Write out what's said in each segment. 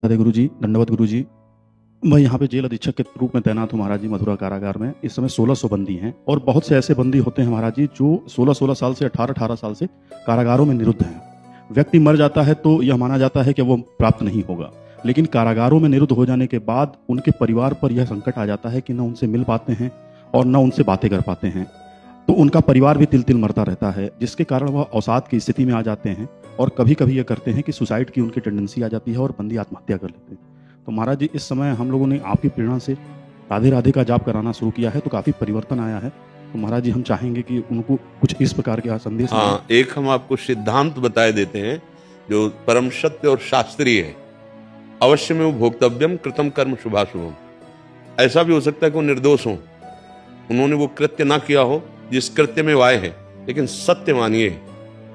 राधे गुरु जी, दंडवत गुरु जी। मैं यहाँ पे जेल अधीक्षक के रूप में तैनात हूँ महाराज जी, मथुरा कारागार में। इस समय 1600 बंदी हैं और बहुत से ऐसे बंदी होते हैं महाराज जी जो 16-16 साल से 18-18 साल से कारागारों में निरुद्ध हैं। व्यक्ति मर जाता है तो यह माना जाता है कि वो प्राप्त नहीं होगा, लेकिन कारागारों में निरुद्ध हो जाने के बाद उनके परिवार पर यह संकट आ जाता है कि न उनसे मिल पाते हैं और न उनसे बातें कर पाते हैं, तो उनका परिवार भी तिल तिल मरता रहता है, जिसके कारण वह अवसाद की स्थिति में आ जाते हैं और कभी कभी ये करते हैं कि सुसाइड की उनकी टेंडेंसी आ जाती है और बंदी आत्महत्या कर लेते हैं। तो महाराज जी, इस समय हम लोगों ने आपकी प्रेरणा से राधे राधे का जाप कराना शुरू किया है, तो काफ़ी परिवर्तन आया है। तो महाराज जी, हम चाहेंगे कि उनको कुछ इस प्रकार के संदेश। हाँ, एक हम आपको सिद्धांत बताए देते हैं जो परम सत्य और शास्त्रीय है। अवश्य में वो भोक्तव्यम कृतम कर्म शुभाशुभम। ऐसा भी हो सकता है कि वो निर्दोष हो, उन्होंने वो कृत्य ना किया हो जिस कृत्य में वाय है, लेकिन सत्य मानिए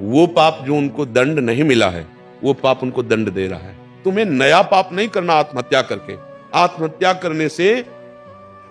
वो पाप जो उनको दंड नहीं मिला है, वो पाप उनको दंड दे रहा है। तुम्हें नया पाप नहीं करना आत्महत्या करके। आत्महत्या करने से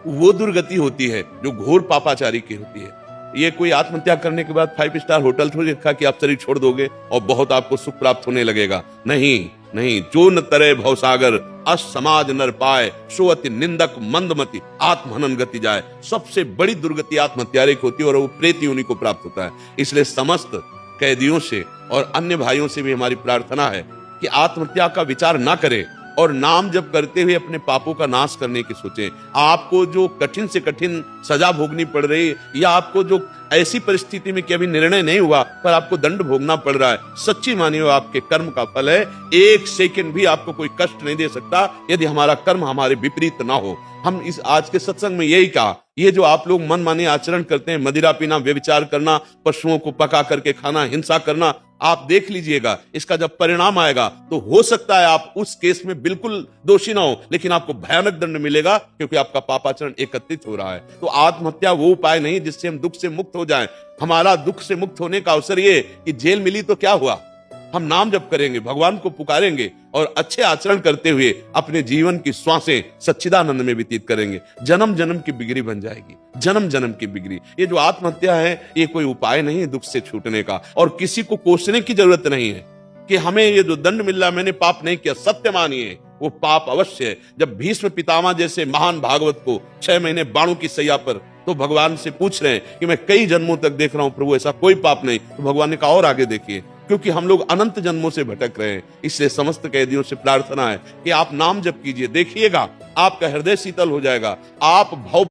वो दुर्गति होती है जो घोर पापाचारी की होती है। ये कोई आत्महत्या करने के बाद 5 स्टार होटल थोड़ी रखा कि आप शरीर छोड़ दोगे और बहुत आपको सुख प्राप्त होने लगेगा। नहीं नहीं, जो न तरे भवसागर अस समाज नर पाए, सो अति निंदक मंदमति आत्महनन गति जाए। सबसे बड़ी दुर्गति आत्महत्यारे की होती है और वो प्रेत योनि को प्राप्त होता है। इसलिए समस्त कैदियों से और अन्य भाइयों से भी हमारी प्रार्थना है कि आत्महत्या का विचार ना करें और नाम जप करते हुए अपने पापों का नाश करने की सोचें। आपको जो कठिन से कठिन सजा भोगनी पड़ रही, या आपको जो ऐसी परिस्थिति में कि अभी निर्णय नहीं हुआ पर आपको दंड भोगना पड़ रहा है, सच्ची मानिए वो आपके कर्म का फल है। 1 सेकंड भी आपको कोई कष्ट नहीं दे सकता यदि हमारा कर्म हमारे विपरीत ना हो। हम इस आज के सत्संग में यही कहा, ये जो आप लोग मन माने आचरण करते हैं, मदिरा पीना, व्यभिचार करना, पशुओं को पका करके खाना, हिंसा करना, आप देख लीजिएगा इसका जब परिणाम आएगा तो हो सकता है आप उस केस में बिल्कुल दोषी ना हो, लेकिन आपको भयानक दंड मिलेगा क्योंकि आपका पापाचरण एकत्रित हो रहा है। तो आत्महत्या वो उपाय नहीं जिससे हम दुख से मुक्त हो जाएं। हमारा दुख से मुक्त होने का अवसर ये कि जेल मिली तो क्या हुआ, हम नाम जप करेंगे, भगवान को पुकारेंगे और अच्छे आचरण करते हुए अपने जीवन की श्वासें सच्चिदानंद में व्यतीत करेंगे। जन्म जन्म की बिगड़ी बन जाएगी, जन्म जन्म की बिगड़ी। ये जो आत्महत्या है ये कोई उपाय नहीं है दुख से छूटने का, और किसी को कोसने की जरूरत नहीं है कि हमें ये जो दंड मिल रहा है मैंने पाप नहीं किया। सत्य मानिए वो पाप अवश्य है। जब भीष्म पितामह जैसे महान भागवत को 6 महीने बाणों की सैया पर तो भगवान से पूछ रहे हैं कि मैं कई जन्मों तक देख रहा हूं प्रभु ऐसा कोई पाप नहीं, तो भगवान ने कहा और आगे देखिए, क्योंकि हम लोग अनंत जन्मों से भटक रहे हैं। इसलिए समस्त कैदियों से प्रार्थना है कि आप नाम जप कीजिए, देखिएगा आपका हृदय शीतल हो जाएगा। आप भव